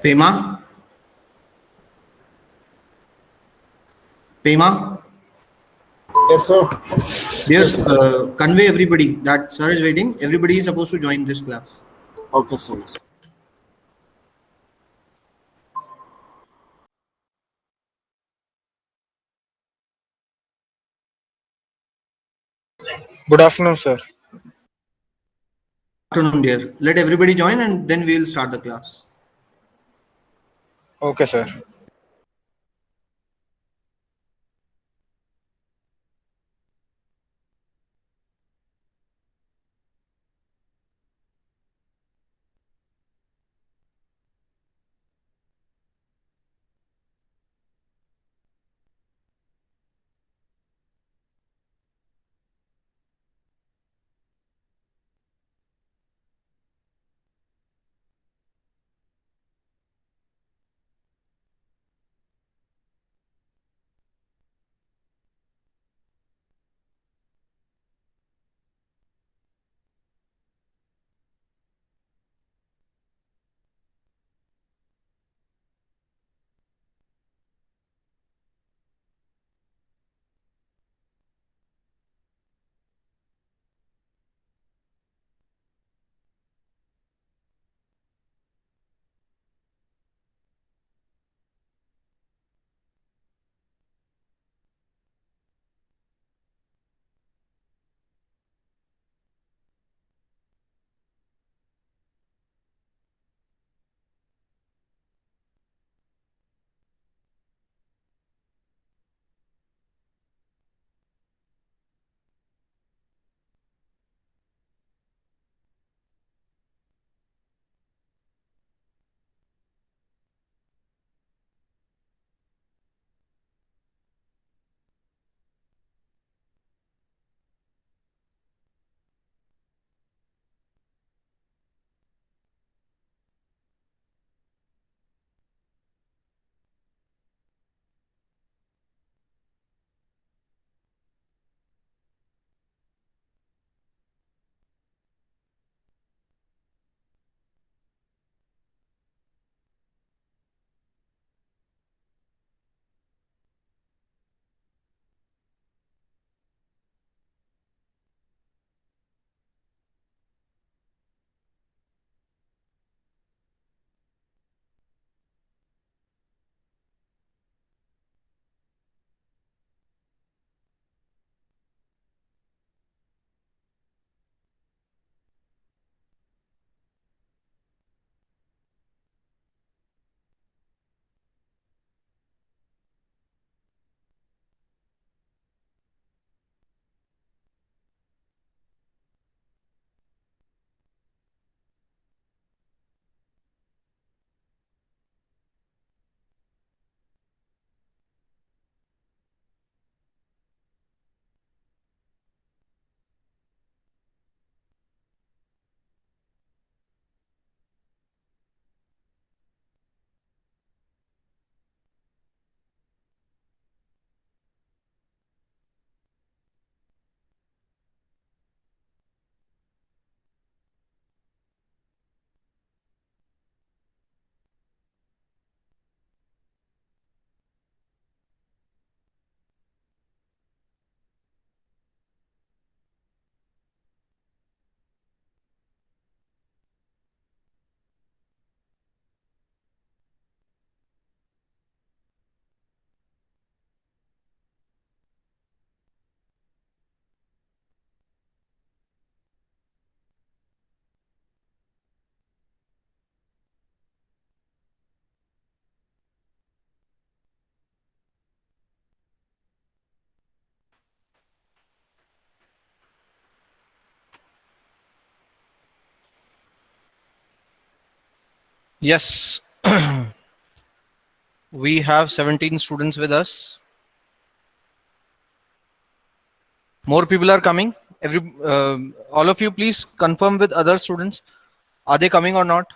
Pema? Pema? Yes, sir. Dear, convey everybody that sir is waiting. Everybody is supposed to join this class. Okay, sir. Good afternoon, sir. Afternoon, dear. Let everybody join and then we will start the class. Okay, sir. Yes, we have 17 students with us. More people are coming. All of you, please confirm with other students. Are they coming or not?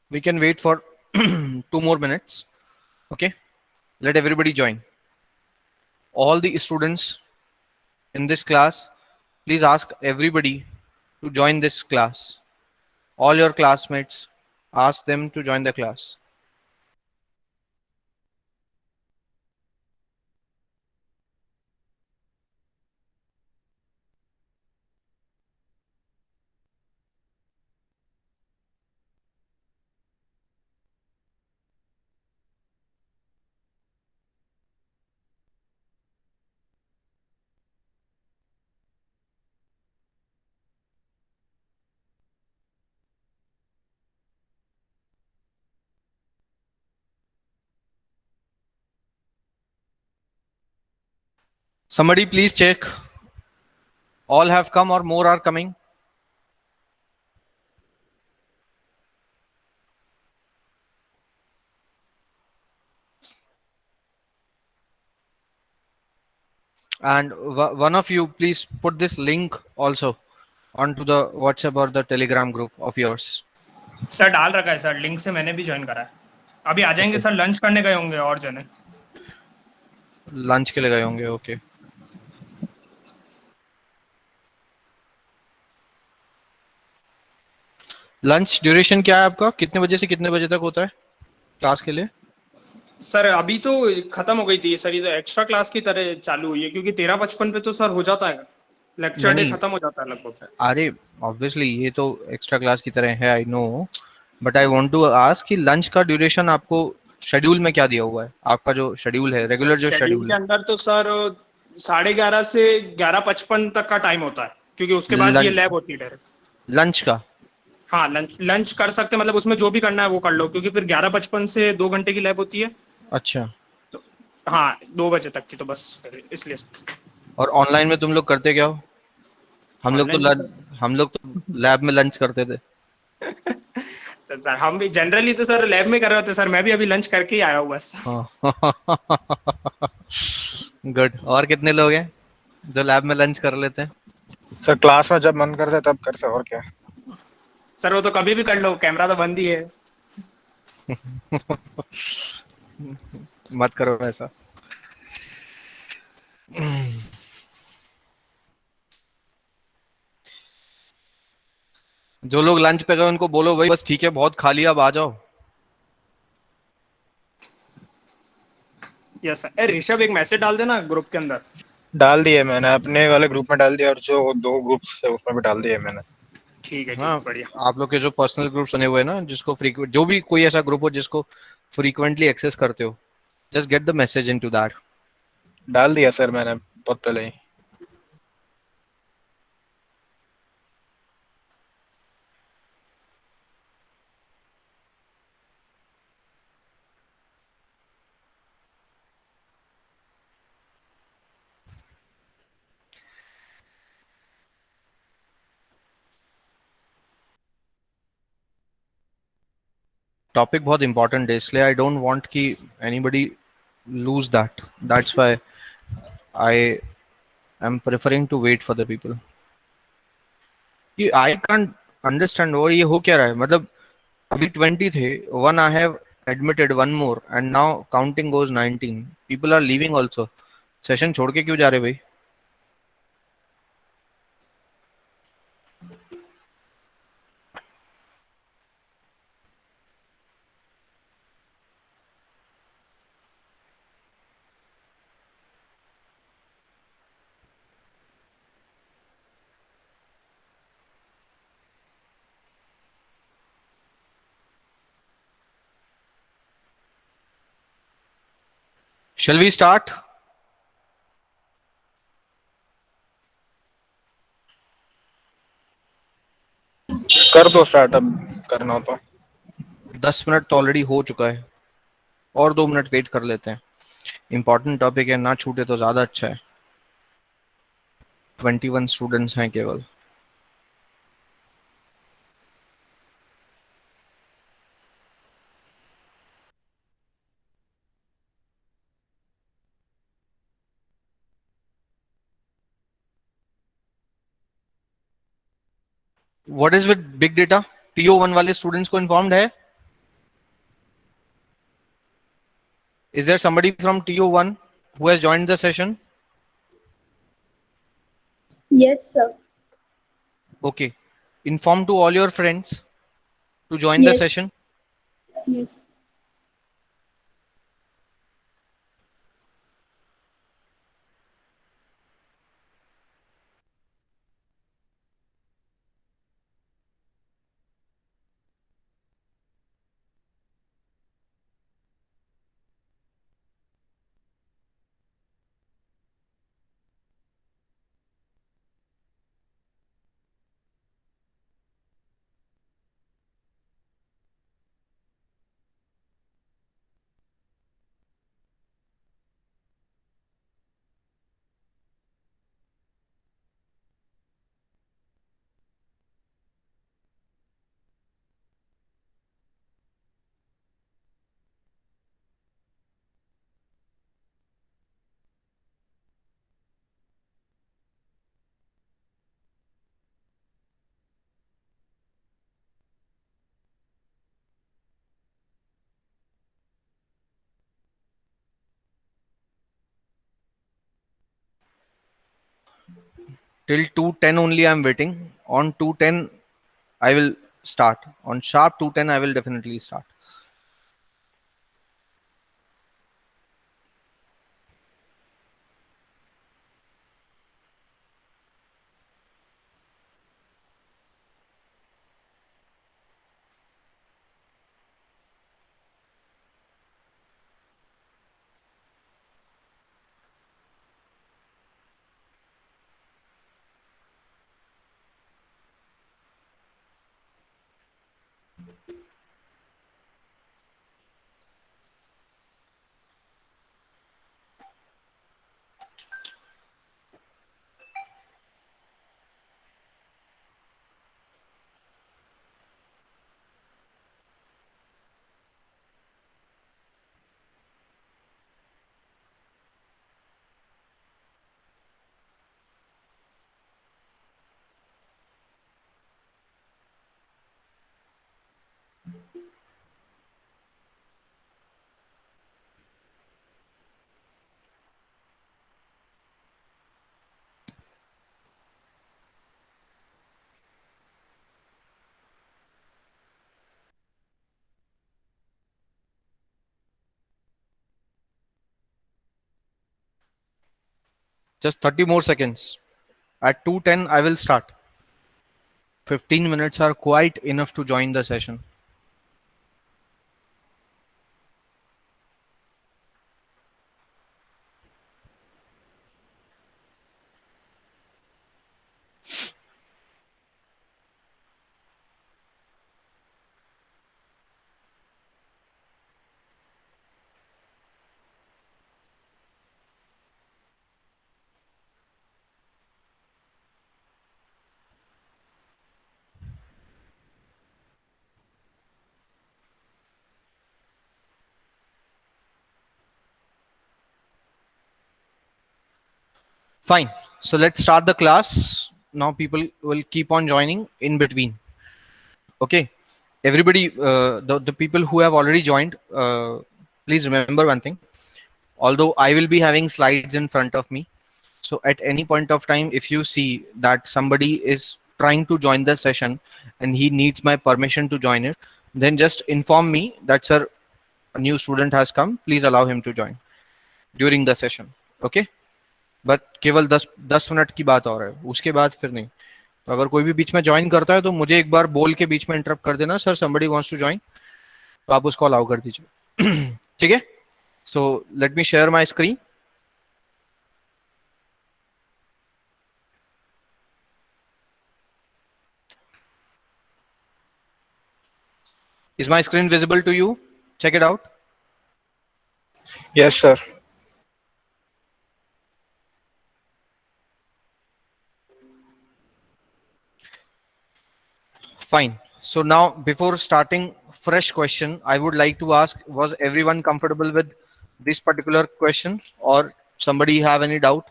We can wait for 2 more minutes. Okay. let everybody join. All the students in this class, please ask everybody to join this class. All your classmates, ask them to join the class. Somebody please check. All have come or more are coming? And one of you please put this link also onto the WhatsApp or the Telegram group of yours. Sir डाल रखा है sir, link से मैंने भी join करा है। अभी आ जाएंगे Okay. सर, लंच करने गए होंगे और जने। लंच के लिए गए होंगे, ओके। लंच ड्यूरेशन क्या है आपका, कितने बजे से कितने बजे तक होता है क्लास के लिए? सर अभी तो खत्म हो गई थी सर, ये तो एक्स्ट्रा क्लास की तरह चालू हुई है, क्योंकि 13:55 पे तो सर हो जाता है, लेक्चर डे नहीं, खत्म हो जाता है लगभग। अरे ऑब्वियसली ये तो एक्स्ट्रा क्लास की तरह है, I know, but I want to ask कि लंच का ड्यूरेशन आपको शेड्यूल में क्या दिया हुआ है, आपका जो शेड्यूल है, रेगुलर जो शेड्यूल शेड्यूल के है? अंदर तो सर 11:30 से 11:55 तक का टाइम होता है, क्योंकि उसके बाद ये लंच, लैब होती है डायरेक्ट। लंच का? हाँ, लंच लंच कर सकते हैं, मतलब उसमें जो भी करना है वो कर लो, क्योंकि फिर 11:55 से 2 घंटे की लैब होती है। अच्छा। तो हाँ, 2 बजे तक की, तो बस फिर इसलिए। और ऑनलाइन में तुम लोग करते क्या हो? ऑनलाइन तो सर हम लोग तो लैब में लंच करते थे। सर हम भी जनरली तो सर लैब में कर रहे होते सर, मैं भी अभी लंच करके ही आया हूँ बस। गुड। और कितने लोग हैं जो लैब में लंच कर लेते हैं? सर क्लास में जब मन करता है तब करते हैं, और क्या। सर वो तो कभी भी कर लो, कैमरा तो बंद ही है। मत करो ऐसा। जो लोग लंच पे गए उनको बोलो भाई बस ठीक है, बहुत खा लिया, अब आ जाओ। Yes sir. ऋषभ एक मैसेज डाल देना ग्रुप के अंदर। डाल दिए मैंने, अपने वाले ग्रुप में डाल दिया, और जो 2 ग्रुप्स है उसमें भी डाल दिए मैंने। ठीक है, हाँ, बढ़िया। आप लोग के जो पर्सनल ग्रुप्स बने हुए हैं ना, जिसको फ्रीक्वेंट, जो भी कोई ऐसा ग्रुप हो जिसको फ्रीक्वेंटली एक्सेस करते हो, just get the message into that. डाल दिया सर मैंने बहुत पहले ही। टॉपिक बहुत इंपॉर्टेंट है, इसलिए आई डोंट वांट कि anybody lose that, that's why I am preferring to wait for the people. कि आई कांट अंडरस्टैंड वो ये हो क्या रहा है, मतलब अभी 20 थे, one I have admitted, one more, and now counting goes 19, people are leaving also. Session छोड़ के क्यों जा रहे भाई? Shall we start? कर दो स्टार्ट अब, करना हो तो। 10 मिनट तो ऑलरेडी हो चुका है, और 2 मिनट वेट कर लेते हैं। इंपॉर्टेंट टॉपिक है, ना छूटे तो ज्यादा अच्छा है। 21 स्टूडेंट्स हैं केवल। What is with big data? PO1 वाले स्टूडेंट्स को इन्फॉर्म्ड है? Is there somebody from TO1 who has joined the session? Yes, sir. Okay. Inform to all your friends to join the Yes. session. Yes. Till 2:10 only I'm waiting. On 2:10 I will start. On sharp 2:10 I will definitely start. Just 30 more seconds. At 2:10 I will start. 15 minutes are quite enough to join the session. Fine. So let's start the class. Now people will keep on joining in between. Okay. Everybody, the people who have already joined, please remember one thing. Although I will be having slides in front of me. So at any point of time, if you see that somebody is trying to join the session and he needs my permission to join it, then just inform me that, sir, a new student has come. Please allow him to join during the session. Okay. But केवल 10 minute की बात और है, उसके बाद फिर नहीं. तो अगर कोई भी बीच में ज्वाइन करता है तो मुझे एक बार बोल के बीच में इंटरप्ट कर देना, sir somebody wants to join, तो आप उसको अलाउ कर दीजिए. ठीक है. So let me share my screen. Is my screen visible to you? Check it out. Yes, sir. Fine. So now before starting fresh question, I would like to ask, was everyone comfortable with this particular question or somebody have any doubt?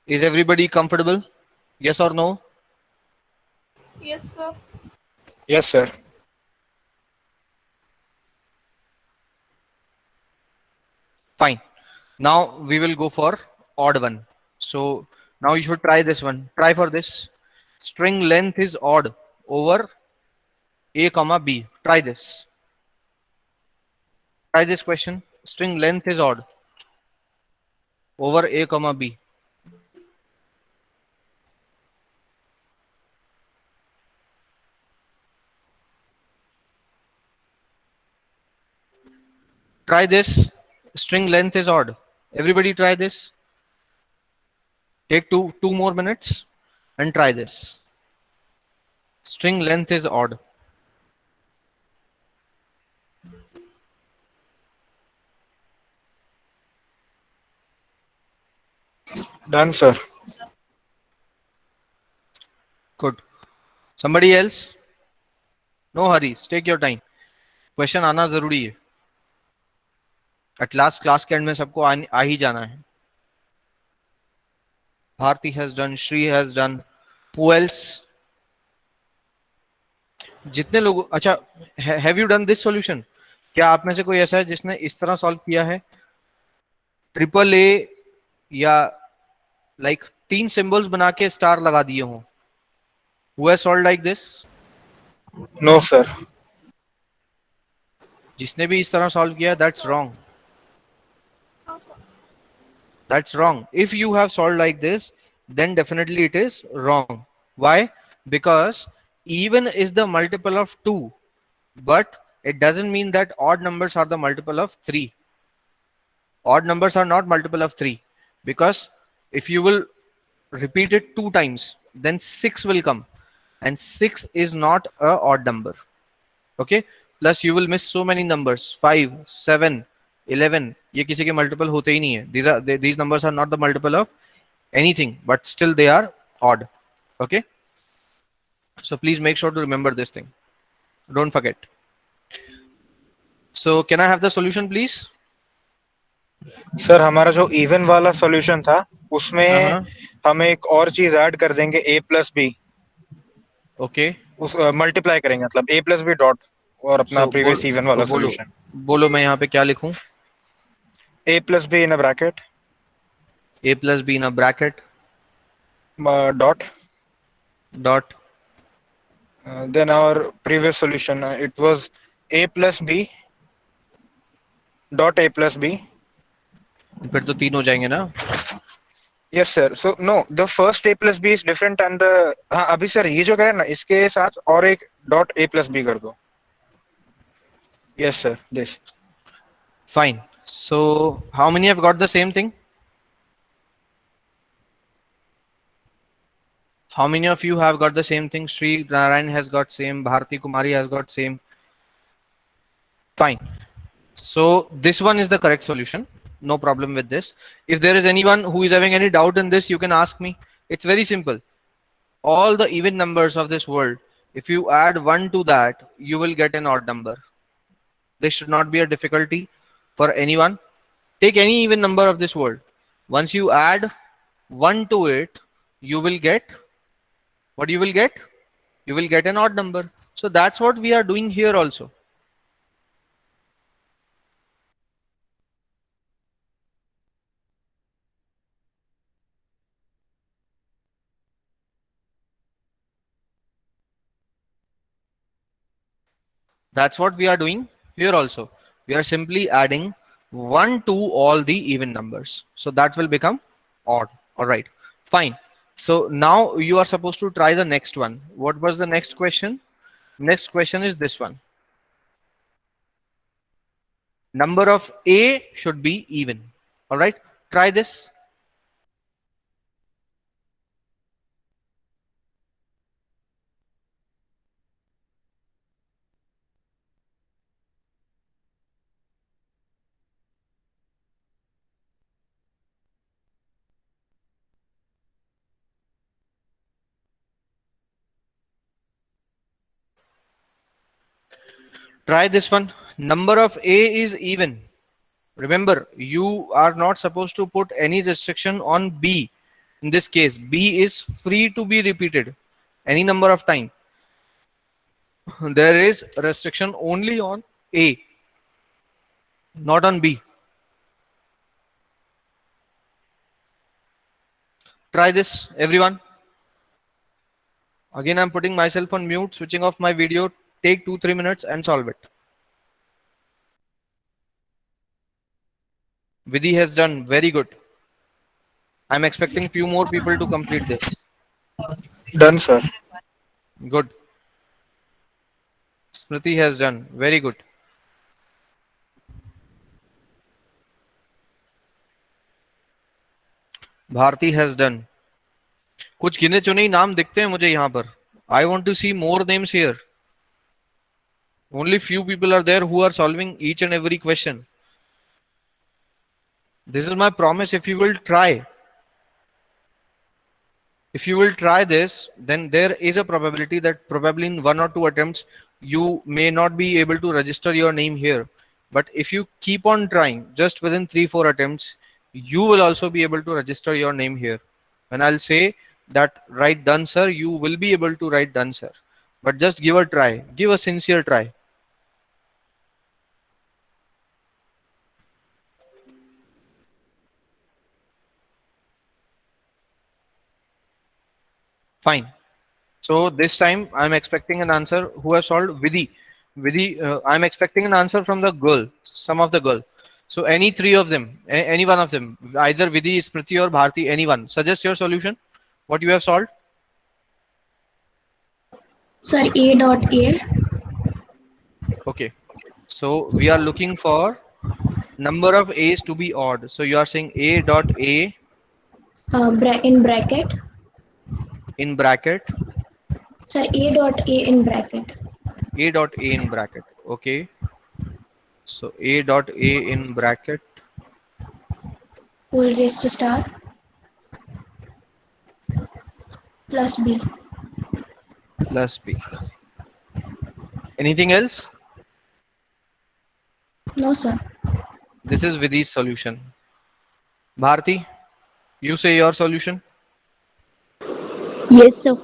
Is everybody comfortable? Yes or no? Yes, sir. Yes, sir. Fine. Now we will go for odd one. So now you should try this one. Try for this. String length is odd over A comma B. Try this. Try this question. String length is odd over A comma B. Try this. String length is odd. Everybody try this. Take two more minutes and try this. String length is odd. Done, sir. Good. Somebody else? No hurries. Take your time. Question आना जरूरी है. At last class के end में सबको आ ही जाना है. Bharti has done. Shri has done. Who else? जितने लोग अच्छा have you done this solution? क्या आप में से कोई ऐसा है जिसने इस तरह सॉल्व किया है? ट्रिपल ए या लाइक 3 सिंबल्स बना के स्टार लगा दिए हों? Who has solved like this? No, sir. जिसने भी इस तरह सॉल्व किया that's wrong. That's wrong. If you have solved like this, then definitely it is wrong. Why? Because even is the multiple of 2, but it doesn't mean that odd numbers are the multiple of 3. Odd numbers are not multiple of 3, because if you will repeat it 2 times, then 6 will come, and 6 is not a odd number. Okay, plus you will miss so many numbers, 5, 7, 11. ये किसी के multiple होते ही नहीं है. These numbers are not the multiple of anything, but still they are odd. Okay, so please make sure to remember this thing. Don't forget. So can I have the solution, please? Sir हमारा जो even वाला solution था उसमें हम एक और चीज add कर देंगे a प्लस बी. Okay. उस मल्टीप्लाई करेंगे, मतलब a प्लस बी डॉट और अपना प्रीवियस इवन वाला सॉल्यूशन. बोलो मैं यहाँ पे क्या लिखूं? a plus be in a bracket. A plus B in a bracket. Dot. Dot. Then our previous solution, it was a plus b dot a plus b. फिर तो 3 हो जाएंगे ना? Yes sir. So no, the first a plus b is different and the हाँ अभी sir ये जो करें ना इसके साथ और एक dot a plus b कर दो. Yes sir. This. Fine. So how many have got the same thing? How many of you have got the same thing? Sri Narayan has got same. Bharti Kumari has got same. Fine. So this one is the correct solution. No problem with this. If there is anyone who is having any doubt in this, you can ask me. It's very simple. All the even numbers of this world, if you add 1 to that, you will get an odd number. This should not be a difficulty for anyone. Take any even number of this world. Once you add 1 to it, you will get, what you will get? You will get an odd number. So that's what we are doing here also. That's what we are doing here also. We are simply adding 1 to all the even numbers. So that will become odd. All right, fine. So now you are supposed to try the next one. What was the next question? Next question is this one. Number of A should be even. All right, try this. Try this one. Number of A is even. Remember, you are not supposed to put any restriction on B. In this case, B is free to be repeated any number of time. There is a restriction only on A, not on B. Try this, everyone. Again, I'm putting myself on mute, switching off my video. Take 2-3 minutes and solve it. Vidhi has done very good. I'm expecting few more people to complete this. Done, sir. Good. Smriti has done very good. Bharti has done. कुछ गिने चुने ही नाम दिखते हैं मुझे यहाँ पर. I want to see more names here. Only few people are there who are solving each and every question. This is my promise. If you will try, this, then there is a probability that probably in 1 or 2 attempts you may not be able to register your name here. But if you keep on trying, just within 3-4 attempts, you will also be able to register your name here. When I'll say that write done sir, you will be able to write done sir. But just give a try. Give a sincere try. Fine. So this time I'm expecting an answer who has solved Vidhi. I'm expecting an answer from the girl, some of the girl. So any 3 of them, any one of them, either Vidhi, Smriti or Bharti, anyone, suggest your solution, what you have solved. Sir, A dot A. Okay. So we are looking for number of A's to be odd. So you are saying A dot A In bracket. in bracket, Sir, A dot A in bracket. A dot A in bracket. Okay. So A dot A in bracket Whole raised to star. Plus B. plus B. Anything else? No, sir. This is Vidhi's solution. Bharti, you say your solution. Yes, sir.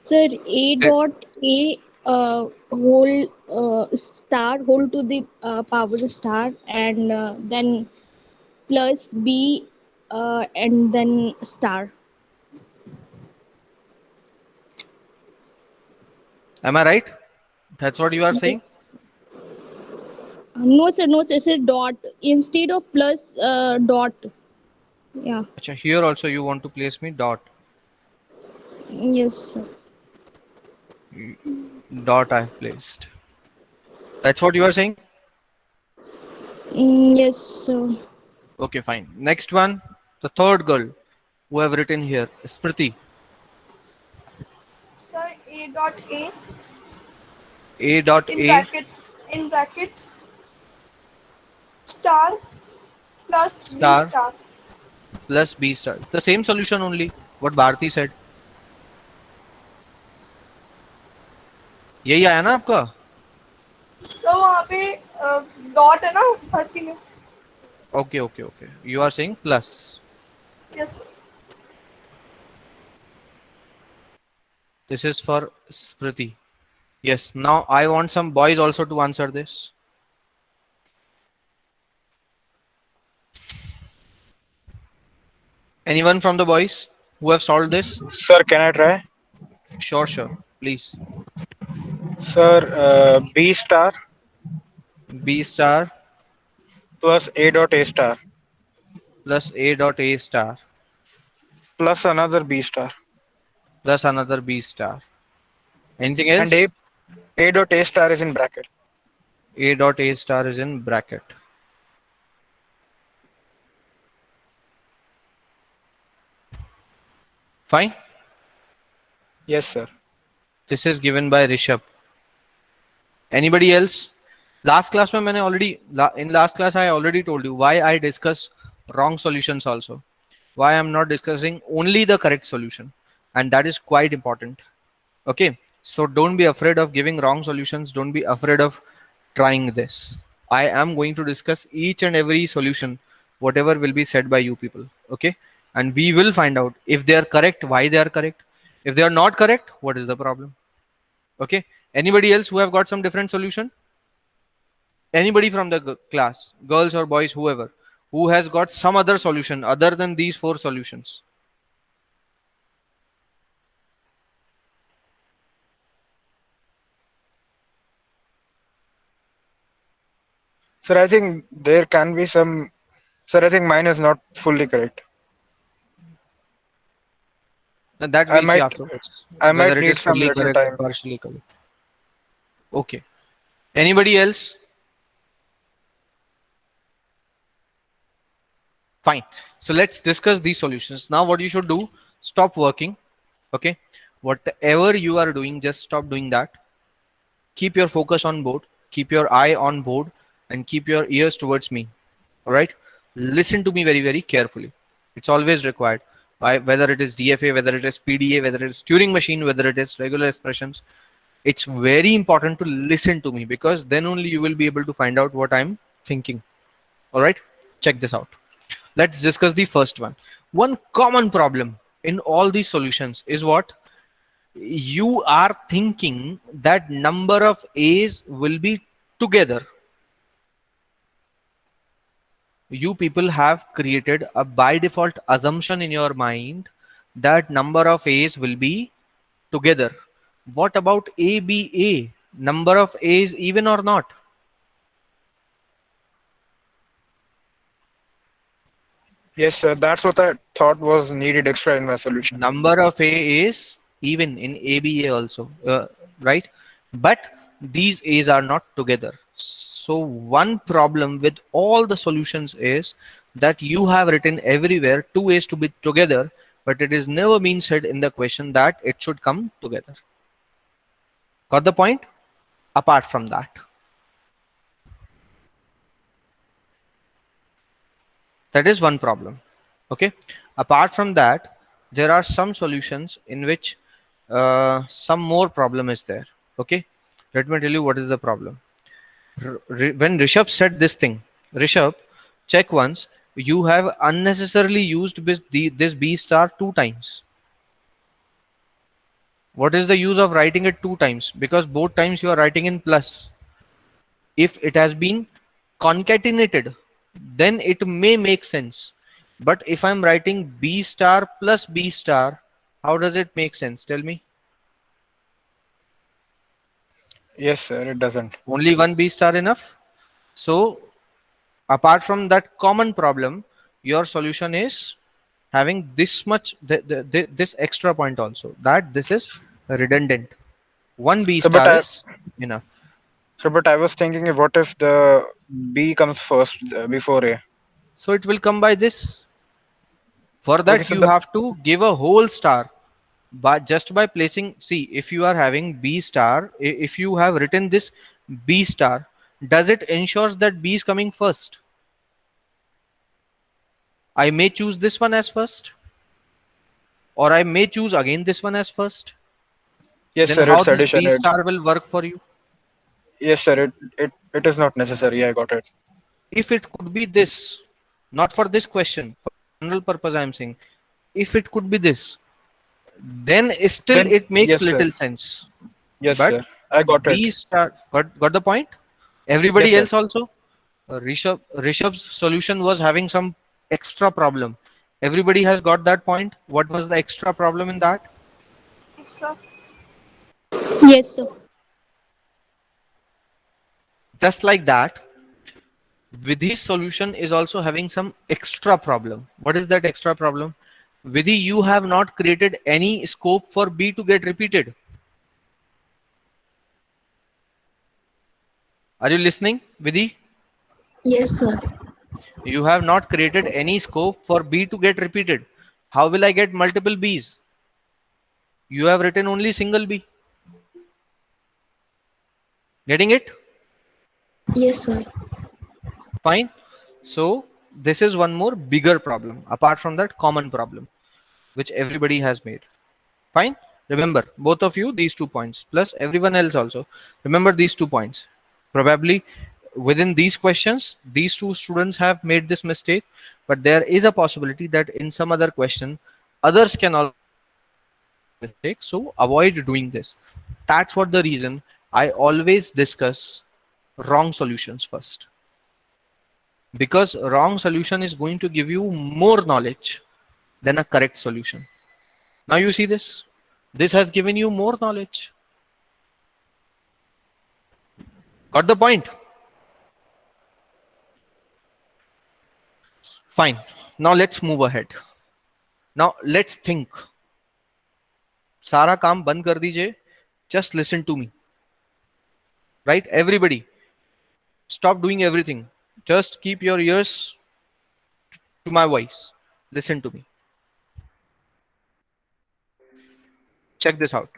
Sir, A dot A whole star whole to the power star, and then plus B and then star. Am I right? That's what you are saying? No, sir. No, sir. Sir, dot instead of plus dot. Yeah. Achha, here also you want to place me dot. Yes, sir. Dot I have placed. That's what you are saying? Yes, sir. Okay, fine. Next one, the third girl who have written here, Smriti. Sir, A dot A A dot in A brackets star plus Star. B star. plus B star. The same solution only, what Bharti said. यही आया ना आपका? So वहाँ पे dot है ना भर्ती में. Okay, okay, okay. You are saying plus. Yes. This is for Smriti. Yes. Now I want some boys also to answer this. Anyone from the boys who have solved this? Sir, can I try? Sure, sure. Please. Sir, B star B star plus A dot A star plus A dot A star plus another B star. plus another B star. Anything else? And A dot A star is in bracket. A dot A star is in bracket. Fine. Yes, sir. This is given by Rishabh. Anybody else? Last class में मैंने in last class I already told you why I discuss wrong solutions also. Why I'm not discussing only the correct solution, and that is quite important. Okay, so don't be afraid of giving wrong solutions. Don't be afraid of trying this. I am going to discuss each and every solution, whatever will be said by you people. Okay, and we will find out if they are correct, why they are correct. If they are not correct, what is the problem? Okay, anybody else who have got some different solution? Anybody from the class, girls or boys, whoever, who has got some other solution other than these 4 solutions? Sir, I think there can be some. Sir, I think mine is not fully correct. And that I we'll see might, afterwards, I whether might it need is some fully little correct or time. partially correct. Okay. Anybody else? Fine. So let's discuss these solutions. Now what you should do, stop working. Okay. Whatever you are doing, just stop doing that. Keep your focus on board, keep your eye on board, and keep your ears towards me. All right. Listen to me very, very carefully. It's always required. Whether it is DFA, whether it is PDA, whether it is Turing machine, whether it is regular expressions, it's very important to listen to me, because then only you will be able to find out what I'm thinking. All right. Check this out. Let's discuss the first one. One common problem in all these solutions is what? You are thinking that number of A's will be together. You people have created a by default assumption in your mind that number of A's will be together. What about ABA? Number of A's even or not? Yes, sir. That's what I thought was needed extra in my solution. Number of A is even in ABA also, right? But these A's are not together. So one problem with all the solutions is that you have written everywhere two A's to be together, but it is never been said in the question that it should come together. Got the point? Apart from that, that is one problem. Okay. Apart from that, there are some solutions in which some more problem is there. Okay. Let me tell you what is the problem. When Rishabh said this thing, Rishabh, check once. You have unnecessarily used this B star 2 times. What is the use of writing it 2 times? Because both times you are writing in plus. If it has been concatenated, then it may make sense. But if I'm writing B star plus B star, how does it make sense? Tell me. Yes, sir. It doesn't. Only one B star enough? So apart from that common problem, your solution is having this much, this extra point also, that this is redundant. One B So, but star I, is enough. so, but I was thinking, what if the B comes first before A? So it will come by this. For Okay, that so you the have to give a whole star. But just by placing, see, if you are having B star, if you have written this B star, does it ensures that B is coming first? I may choose this one as first, or I may choose again this one as first. yes, Then sir. how It's this addition. B star will work for you? Yes, sir. It is not necessary. I got it. If it could be this, not for this question, for general purpose I am saying, if it could be this, then still Then it makes yes, sir. little sense. Yes, sir. But I got it. B star, got the point? Yes, Everybody sir. else also? Rishabh's solution was having some extra problem. Everybody has got that point. What was the extra problem in that? Yes, sir. Yes, sir. Just like that, Vidhi's solution is also having some extra problem. What is that extra problem? Vidhi, you have not created any scope for B to get repeated. Are you listening, Vidhi? Yes, sir. You have not created any scope for B to get repeated. How will I get multiple B's? You have written only single B. Getting it? Yes, sir. Fine. So this is one more bigger problem apart from that common problem which everybody has made. Fine. Remember both of you these 2 points plus everyone else also. Remember these 2 points. Probably within these questions, these 2 students have made this mistake, but there is a possibility that in some other question, others can also make mistake. So avoid doing this. That's what the reason I always discuss wrong solutions first. Because wrong solution is going to give you more knowledge than a correct solution. Now you see this. This has given you more knowledge. Got the point? Fine. Now let's move ahead. Now let's think. सारा काम बंद कर दीजिए. Just listen to me. Right? Everybody, stop doing everything. Just keep your ears to my voice. Listen to me. Check this out.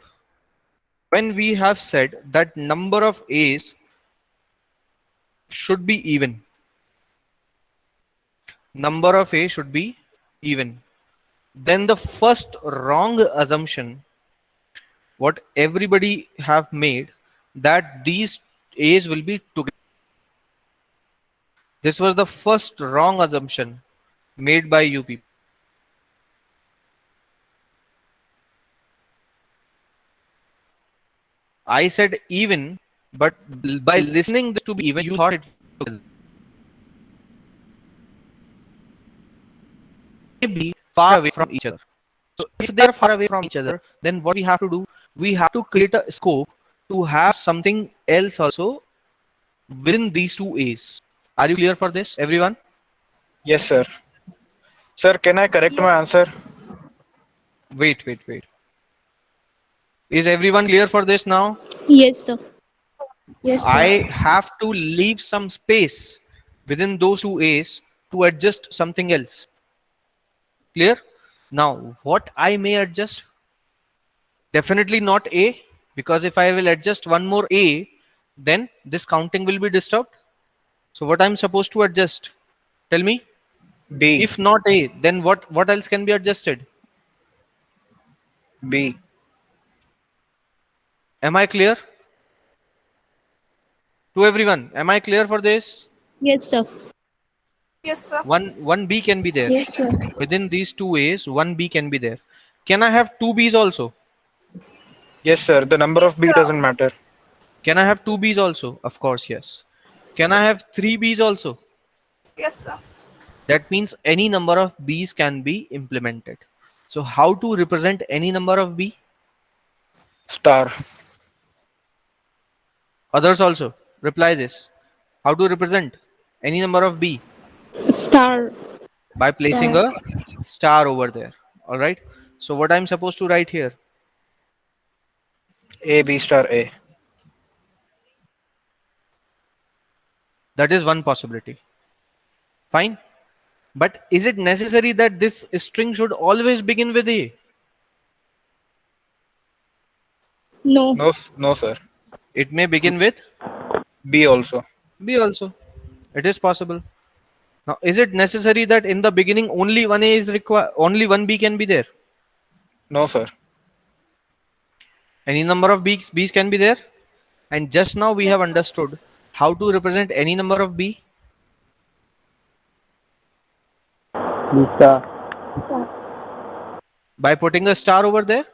When we have said that number of A's should be even, number of A should be even, then the first wrong assumption what everybody have made that these A's will be together. This was the first wrong assumption made by you people. I said even, but by listening this to be even, you thought it may be far away from each other. So if they are far away from each other, then what we have to do, we have to create a scope to have something else also within these two A's. Are you clear for this, everyone? Yes, sir. Sir, can I correct my Yes. answer? Wait. Is everyone clear for this now? Yes, sir. Yes, sir. I have to leave some space within those two A's to adjust something else. Clear? Now, what I may adjust? Definitely not A, because if I will adjust one more A, then this counting will be disturbed. So what I'm supposed to adjust? Tell me. B. If not A, then what else can be adjusted? B. Am I clear? To everyone, am I clear for this? Yes, sir. Yes, sir. One B can be there. Yes, sir. Within these two A's, one B can be there. Can I have two B's also? Yes, sir. The number Yes, of B sir. doesn't matter. Can I have two B's also? Of course, yes. Can I have three B's also? Yes, sir. That means any number of B's can be implemented. So how to represent any number of B? Star. Others also reply this. How to represent any number of B? Star. By placing a star over there. All right. So what I'm supposed to write here? A, B star, A. That is one possibility. Fine. But is it necessary that this string should always begin with A? No. No, sir. It may begin with B also. B also. It is possible. Now, is it necessary that in the beginning only one A is required, only one B can be there? No, sir. Any number of B's can be there? And just now we have Yes, sir. understood how to represent any number of B. By putting a star over there.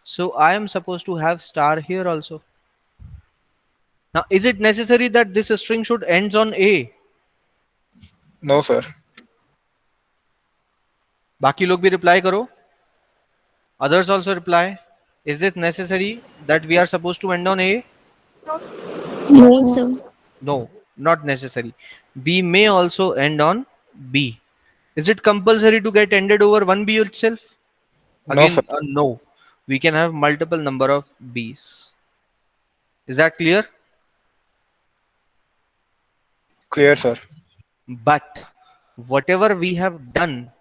So I am supposed to have star here also. Now, is it necessary that this string should ends on A? No, sir. बाकी लोग भी reply करो. Others also reply. Is this necessary that we are supposed to end on A? No, sir. No, sir. No, not necessary. We may also end on B. Is it compulsory to get ended over one B itself? No, Again, sir. no. We can have multiple number of B's. Is that clear? Clear, sir. But whatever we have done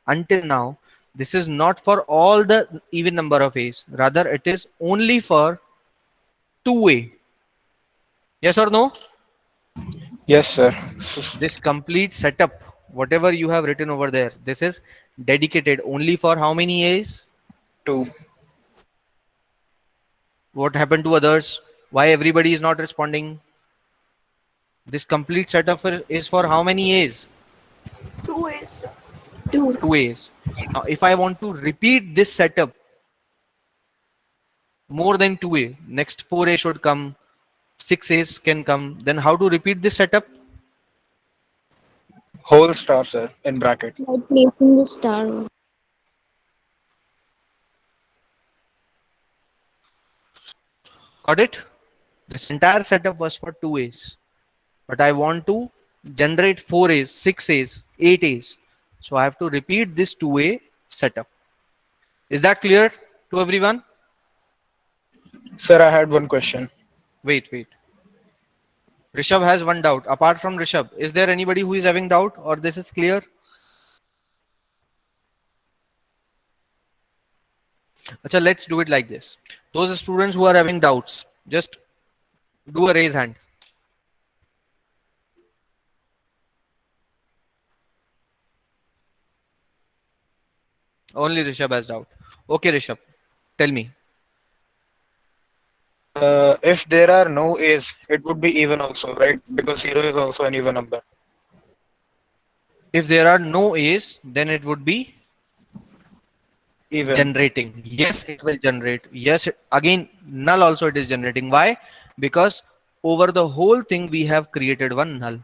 until now, this is not for all the even number of A's. Rather, it is only for 2A. Yes or no? Yes, sir. This complete setup, whatever you have written over there, this is dedicated only for how many A's? 2. What happened to others? Why everybody is not responding? This complete setup is for how many A's? 2 A's, sir. 2. 2 A's. Now, if I want to repeat this setup more than 2A, next 4A should come, 6 A's can come. Then how to repeat this setup? Whole star, sir, in bracket. By placing the star. Got it? This entire setup was for 2 A's. But I want to generate 4 A's, 6 A's, 8 A's. So I have to repeat this 2A setup. Is that clear to everyone? Sir, I had one question. Wait. Rishabh has one doubt. Apart from Rishabh, is there anybody who is having doubt, or this is clear? Acha, let's do it like this. Those students who are having doubts, just do a raise hand. Only Rishabh has doubt. Okay, Rishabh, tell me. If there are no A's, it would be even also, right? Because 0 is also an even number. If there are no A's, then it would be Even. generating. Yes, it will generate. Yes, again, null also it is generating. Why? Because over the whole thing, we have created one null.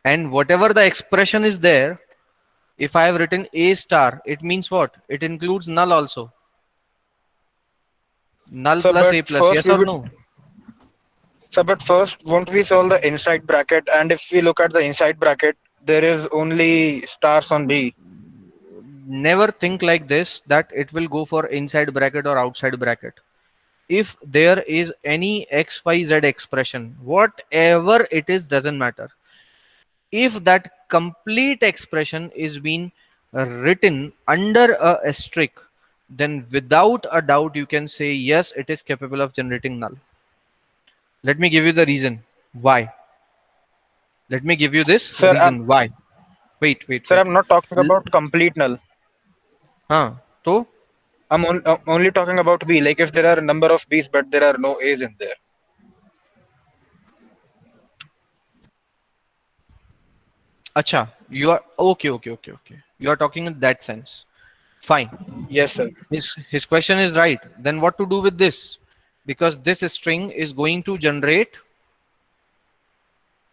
And whatever the expression is there, if I have written A star, it means what? It includes null also. Null So, plus but A plus, first yes we or would. no? So, but first, won't we solve the inside bracket? And if we look at the inside bracket, there is only stars on B. Never think like this that it will go for inside bracket or outside bracket. If there is any XYZ expression, whatever it is, doesn't matter. If that complete expression is being written under a asterisk, then without a doubt you can say yes, it is capable of generating null. Let me give you the reason why. Let me give you this Sir, reason why. Wait. I'm not talking L- about complete null. तो I'm only talking about B. Like if there are a number of B's, but there are no A's in there. Acha, you are okay. You are talking in that sense. Fine. Yes, sir. His question is right. Then what to do with this? Because this string is going to generate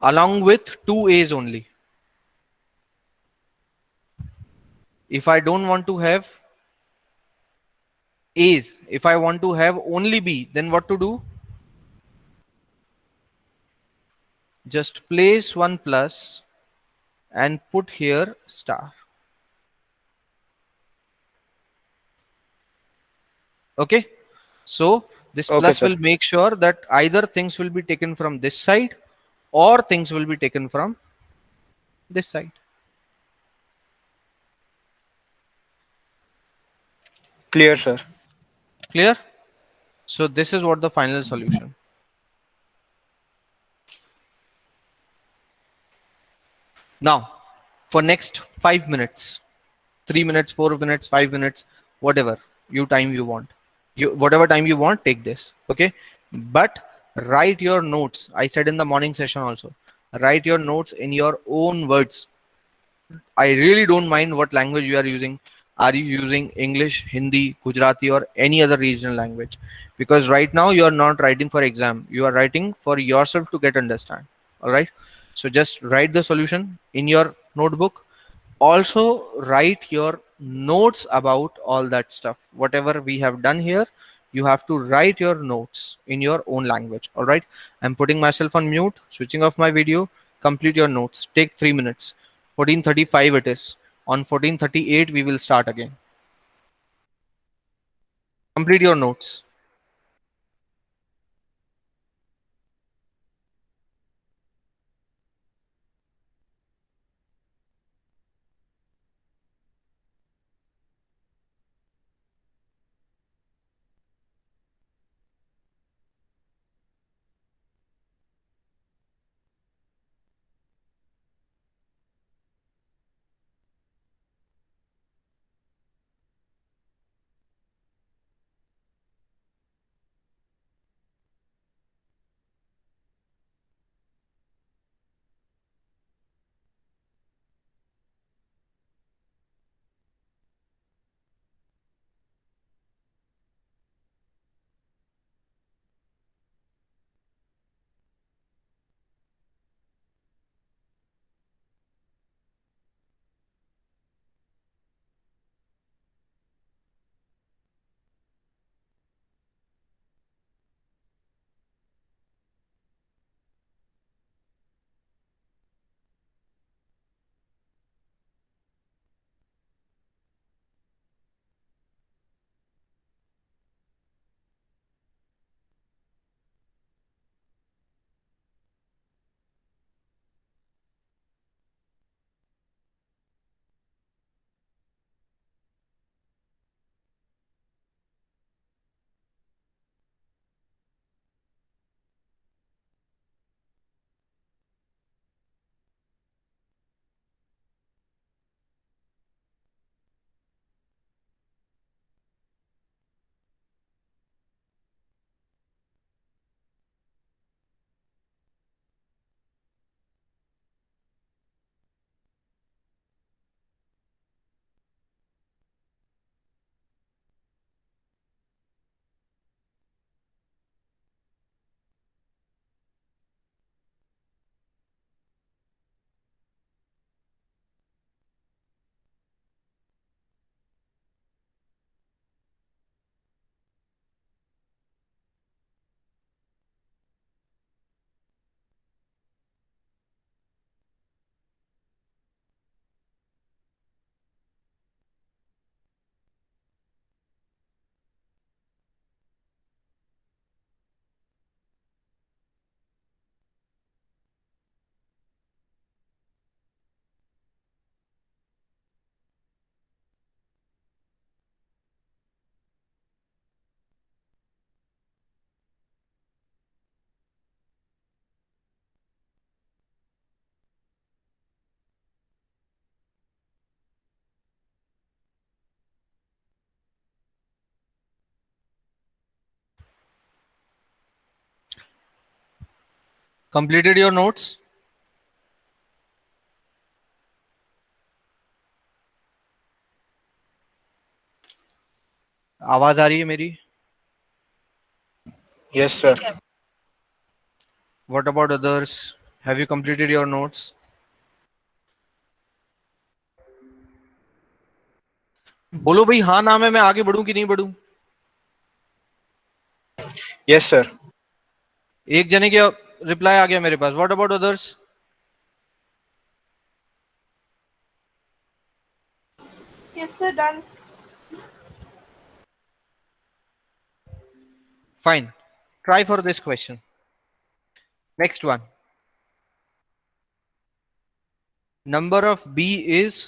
along with two A's only. If I don't want to have A's, if I want to have only B, then what to do? Just place one plus and put here star. Okay. So this Okay, plus sir. will make sure that either things will be taken from this side or things will be taken from this side. Clear, sir. Clear? So this is what the final solution. Now, for next 5 minutes, 3 minutes, 4 minutes, 5 minutes, whatever time you want. Whatever time you want, take this. Okay. But write your notes. I said in the morning session also, write your notes in your own words. I really don't mind what language you are using. Are you using English, Hindi, Gujarati, or any other regional language? Because right now you are not writing for exam. You are writing for yourself to get understand. All right. So just write the solution in your notebook. Also write your notes about all that stuff. Whatever we have done here, you have to write your notes in your own language. All right. I'm putting myself on mute, switching off my video. Complete your notes. Take 3 minutes. 14:35 it is. On 14:38 we will start again. Complete your notes. Completed your notes? आवाज आ रही है मेरी? Yes, sir. What about others? Have you completed your notes? बोलो भाई, हाँ नाम है, मैं आगे बढ़ूं कि नहीं बढ़ूं? Yes, sir. एक जने के रिप्लाई आ गया मेरे पास. What about others? Yes, sir. Done. Fine. Try for this question. Next one. Number of b is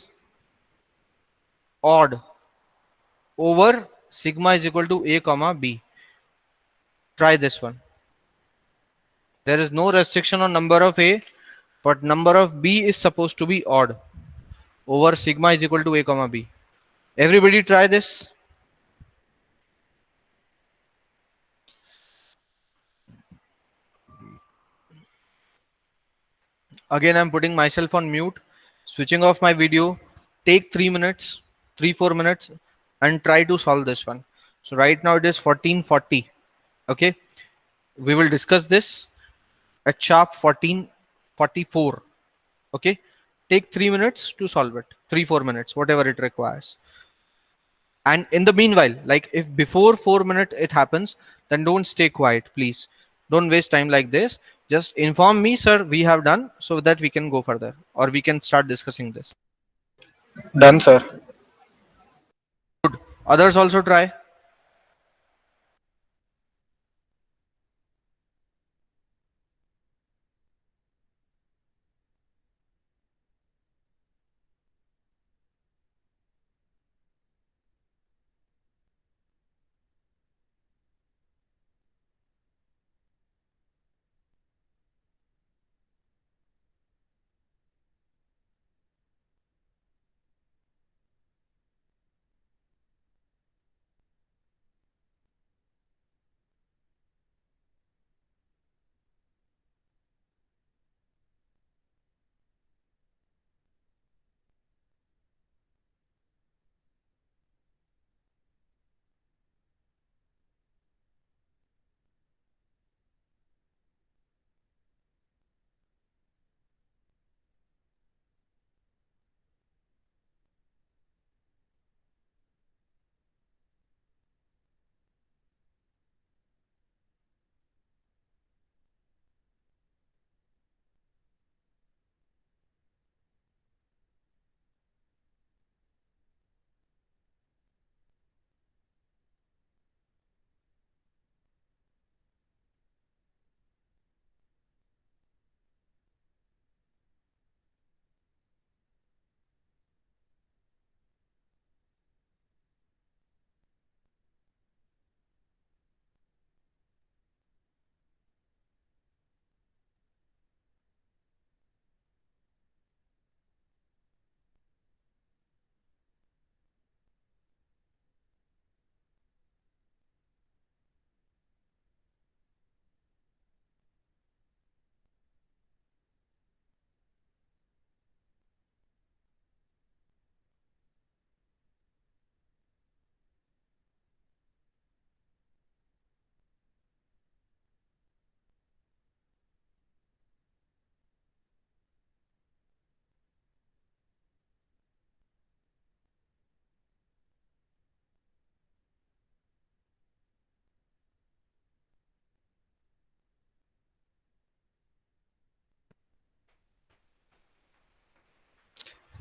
odd over sigma is equal to a comma b. Try this one. There is no restriction on number of a, but number of b is supposed to be odd over sigma is equal to a comma b. Everybody try this. Again, I'm putting myself on mute, switching off my video. Take 3 minutes, 3-4 minutes, and try to solve this one. So right now it is 14:40. Okay, we will discuss this at sharp 14:44. Okay, take 3 minutes to solve it, 3-4 minutes, whatever it requires. And in the meanwhile, like if before 4 minutes it happens, then don't stay quiet, please. Don't waste time like this. Just inform me, sir, we have done, so that we can go further or we can start discussing this. Done, sir. Good. Others also try.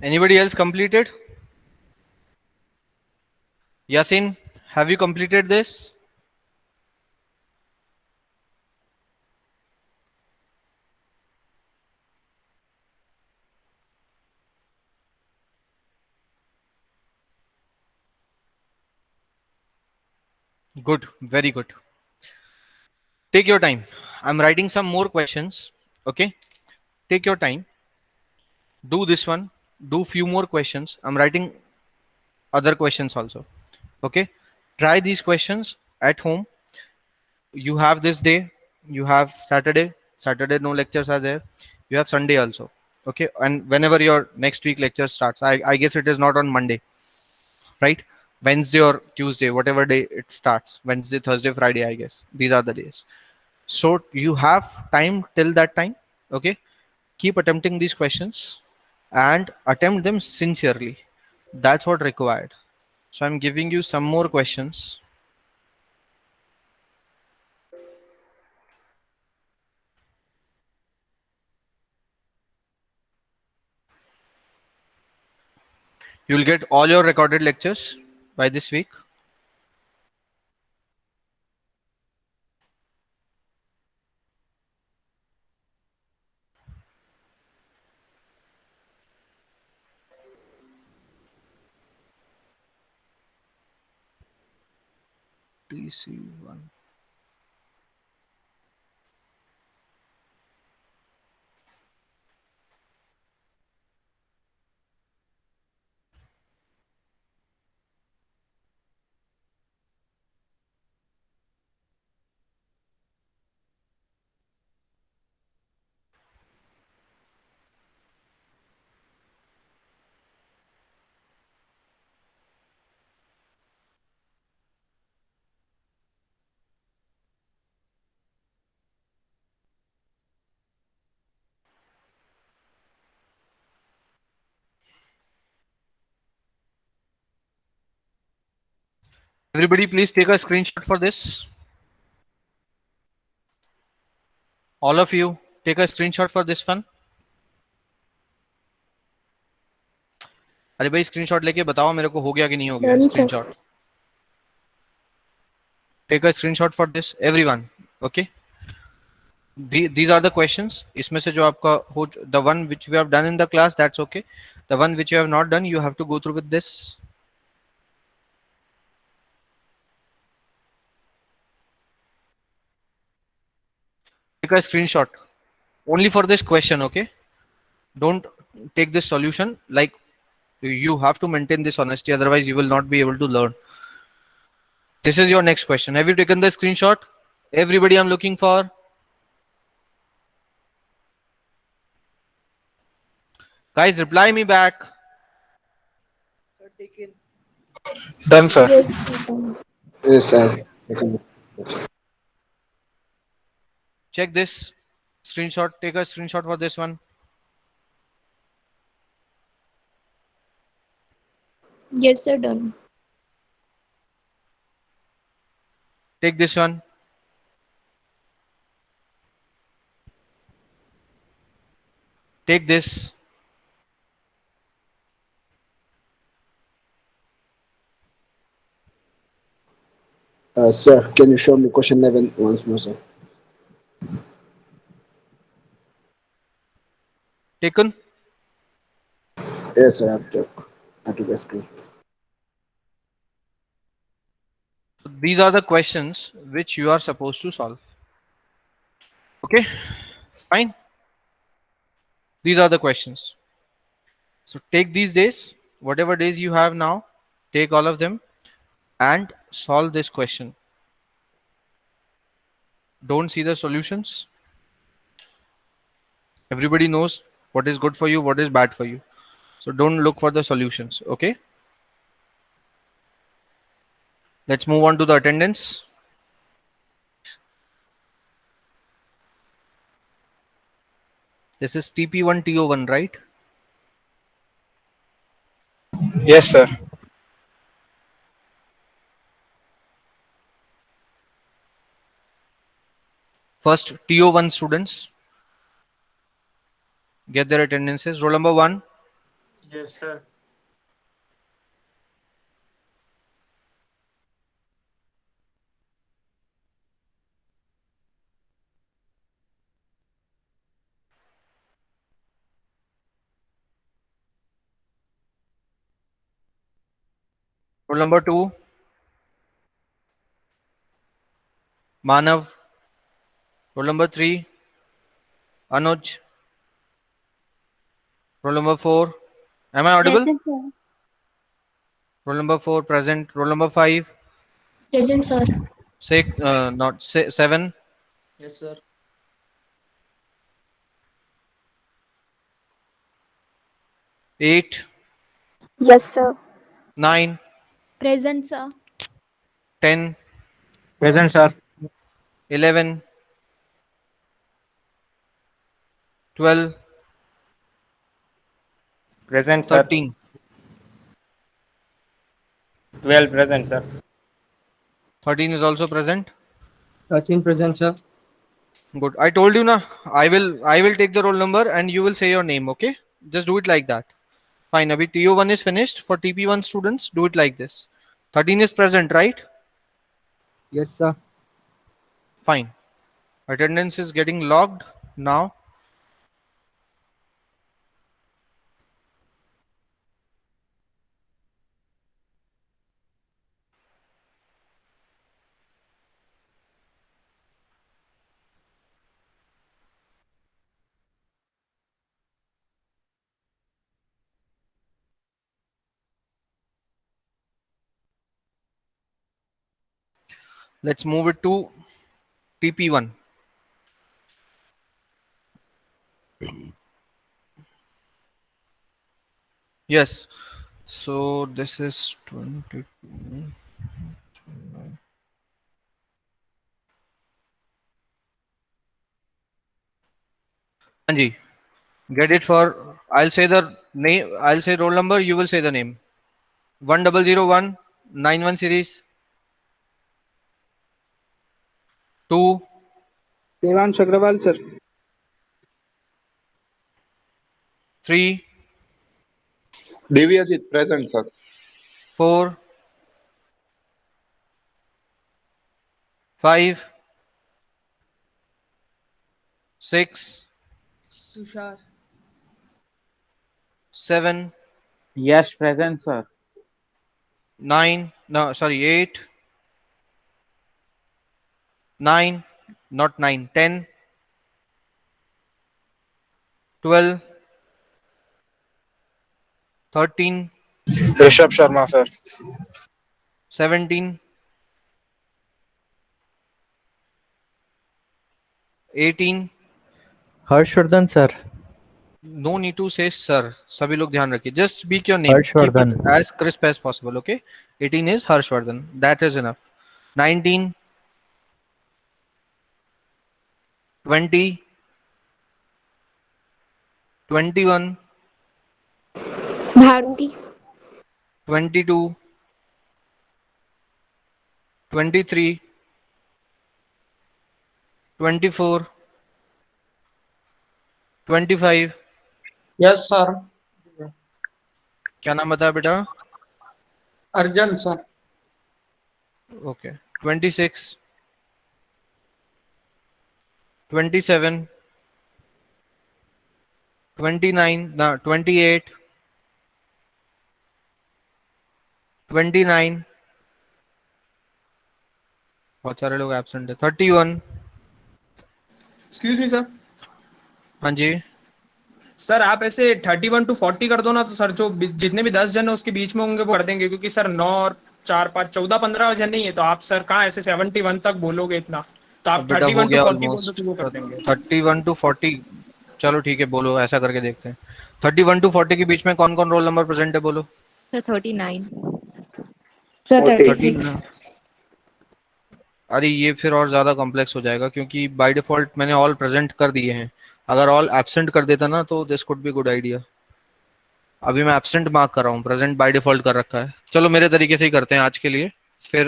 Anybody else completed? Yasin, have you completed this? Good, very good. Take your time. I'm writing some more questions. Okay, take your time. Do this one. Do few more questions. I'm writing other questions also. Okay, try these questions at home. You have this day. You have Saturday, Saturday no lectures are there. You have Sunday also. Okay, and whenever your next week lecture starts, I guess it is not on Monday, right? Wednesday or Tuesday, whatever day it starts. Wednesday, Thursday, Friday, I guess. These are the days. So you have time till that time. Okay, keep attempting these questions and attempt them sincerely. That's what required. So I'm giving you some more questions. You'll get all your recorded lectures by this week. TC1. Everybody, please take a screenshot for this. All of you, take a screenshot for this one. अरे भाई screenshot लेके बताओ मेरे को हो गया कि नहीं हो गया Done, sir. Screenshot. Take a screenshot for this, everyone. Okay. These are the questions. इसमें से जो आपका हो, the one which we have done in the class, that's okay. The one which you have not done, you have to go through with this. Take a screenshot only for this question. Okay. Don't take this solution. Like, you have to maintain this honesty, otherwise you will not be able to learn. This is your next question. Have you taken the screenshot? Everybody, I'm looking for. Guys, reply me back. Done, sir. Yes, sir. Yes, sir. Check this screenshot. Take a screenshot for this one. Yes, sir. Done. Take this one. Take this. Sir, can you show me question 11 once more, sir? Taken. Yes, sir. I took a screenshot. These are the questions which you are supposed to solve. Okay, fine. These are the questions. So take these days, whatever days you have now, take all of them and solve this question. Don't see the solutions. Everybody knows what is good for you, what is bad for you. So don't look for the solutions. Okay. Let's move on to the attendance. This is TP1 TO1, right? Yes, sir. First TO1 students, get their attendances. Roll number 1. Yes, sir. Roll number 2. Manav. Roll number 3. Anuj. Roll number 4. Am I audible? Present, sir. Roll number 4 present. Roll number 5. Present, sir. 6. Not 7. Yes, sir. 8, Yes, sir. 9, Present, sir. 10, Present, sir. 11, 12, Present, sir. 13. 12 present, sir. 13 is also present. 13 present, sir. Good. I told you na. I will take the roll number and you will say your name. Okay. Just do it like that. Fine. Abhi TO1 is finished. For TP1 students, do it like this. 13 is present, right? Yes, sir. Fine. Attendance is getting logged now. Let's move it to TP1. Yes. So this is 22. Anji, get it for. I'll say the name. I'll say roll number. You will say the name. 1001 91 series. 2, Devansh Agrawal, sir. 3, Divyajit present, sir. 4, 5, 6, Sushar. 7, Yes, present, sir. 9. No, sorry, 8, 9, not 9, 10, 12, 13, Rishabh Sharma, sir. 17, 18. Harshvardhan sir. No need to say sir. सभी लोग ध्यान रखिए. Just speak your name. Keep Harshvardhan. it as crisp as possible. Okay. 18 is Harshvardhan. That is enough. 19, 20, 21, Bharti. 22, 23, 24, 25. Yes, sir. क्या नाम बताया बेटा? Arjan, sir. Okay. 26, 27, 29, no, 28, 29. बहुत सारे लोग एब्सेंट है. 31. Excuse me, sir. हाँ जी. सर आप ऐसे 31 to 40 कर दो ना, तो सर जो जितने भी 10 जन है उसके बीच में होंगे वो कर देंगे, क्योंकि सर 9 और 4 5 14 15 जन नहीं है, तो आप सर कहाँ ऐसे 71 तक बोलोगे इतना, तो अब आप बेटा हो 31 to गया 40 बोल दो ऑलमोस्ट. तो वो कर देंगे. 31 to 40. चलो ठीक है, बोलो. ऐसा करके देखते हैं. 31 to 40 के बीच में कौन कौन रोल नंबर प्रेजेंट है, बोलो. Sir, 39. Sir, 13. अरे ये फिर और ज्यादा कॉम्प्लेक्स हो जाएगा, क्योंकि बाय डिफॉल्ट मैंने ऑल प्रेजेंट कर दिए हैं. अगर ऑल एब्सेंट कर देता ना तो this could be good idea. अभी मैं एब्सेंट मार्क कर रहा हूँ, प्रेजेंट बाय डिफॉल्ट कर रखा है. चलो मेरे तरीके से ही करते हैं आज के लिए, फिर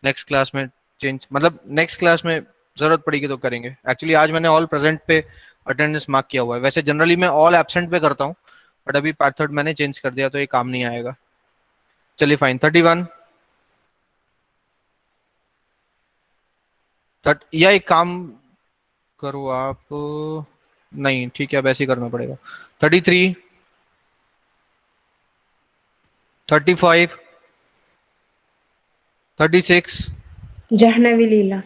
नेक्स्ट क्लास में चेंज, मतलब नेक्स्ट क्लास में जरूरत पड़ेगी तो करेंगे. एक्चुअली आज मैंने ऑल प्रेजेंट पे अटेंडेंस मार्क किया हुआ है. वैसे जनरली मैं ऑल एब्सेंट पे करता हूँ, बट अभी पैथड मैंने चेंज कर दिया तो ये काम नहीं आएगा. चलिए फाइन. 31. या एक काम करो आप. नहीं ठीक है, वैसे ही करना पड़ेगा. 33, 35, 36, Jahnavi Leela.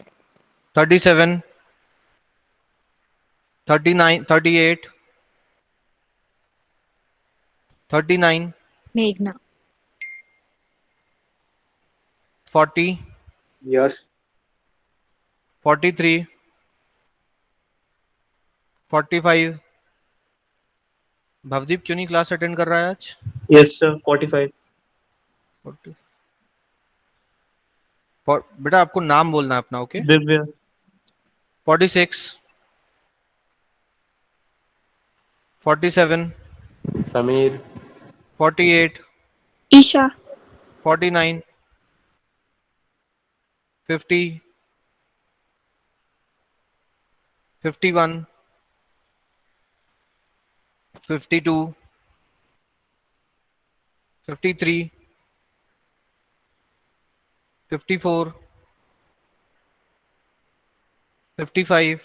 37, 39, 38, 39, Meghna. 40, Yes. 43, 45, Bhavdeep क्यों नहीं क्लास अटेंड कर रहा है आज? Yes, sir. 45. 40 बेटा आपको नाम बोलना है अपना. ओके. Divya. 46, 47, Samir. 48, Isha. 49, 50, 51, 52, 53, 54, 55.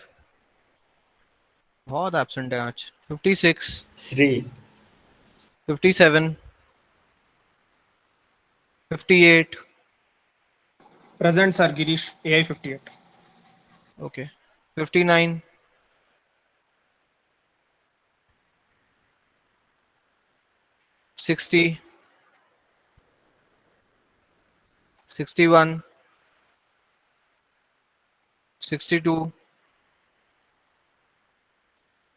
बहुत एब्सेंट है आज. 56, Sri. 57, 58. Present, sir. Girish, AI 58. Okay. 59, 60, 61, 62,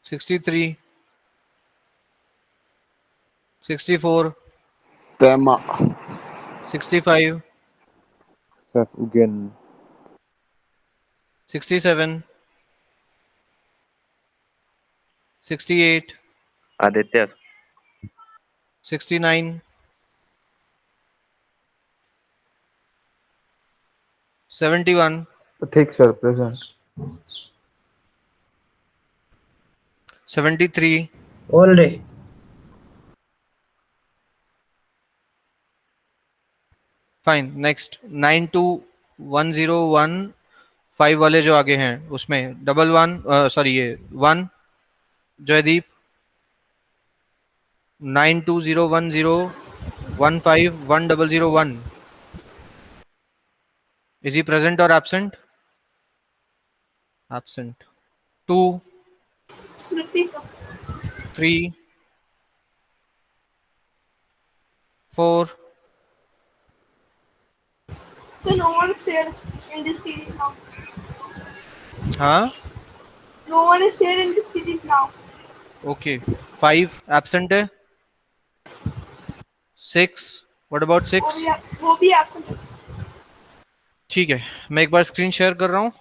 63, 64, Tema. 65, Sir, again. 67, 68, Aditya. 69, 71, Thick, sir, present. 73. All day. Fine. Next 921015 वाले जो आगे हैं उसमें 11 सॉरी ये 1 Jaideep. 9201015101. Is he present or absent? Absent. 2, Smriti, sir. 3, 4, So no one is there in this series now. हाँ. No one is there in this series now. Okay. 5 absent है. 6. What about 6? वो भी absent है. ठीक है, मैं एक बार स्क्रीन शेयर कर रहा हूँ.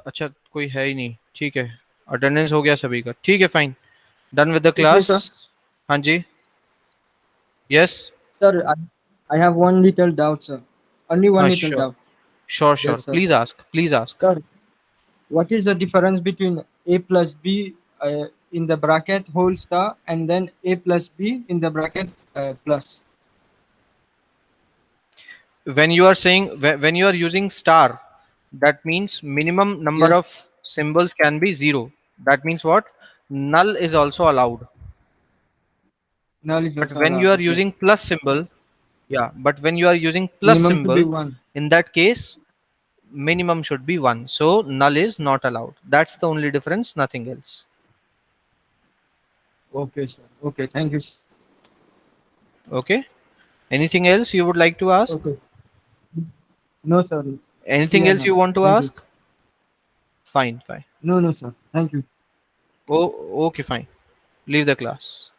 अच्छा कोई है ही नहीं. ठीक है, अटेंडेंस हो गया सभी का. ठीक है, fine. Done with the class. हाँ जी. Yes. Sir, I have one little doubt, sir. Only one हाँ, little sure. doubt. Sure Yes, sir. Please ask. Please ask. Sir, what is the difference between A plus B in the bracket whole star and then A plus B in the bracket plus? When you are saying when you are using star, that means minimum number Yes. of symbols can be 0. That means what? Null is also allowed. Null is But also when you allowed, are okay. using plus symbol, yeah, but when you are using plus Minimum to symbol, be 1. in that case minimum should be 1. So null is not allowed. That's the only difference, nothing else. Okay, sir. Okay, thank you. Okay. Anything else you would like to ask? Okay. No, sir. Anything Yeah, else no. you want to Thank ask? Fine. No, no, sir. Thank you. Oh, okay, fine. Leave the class.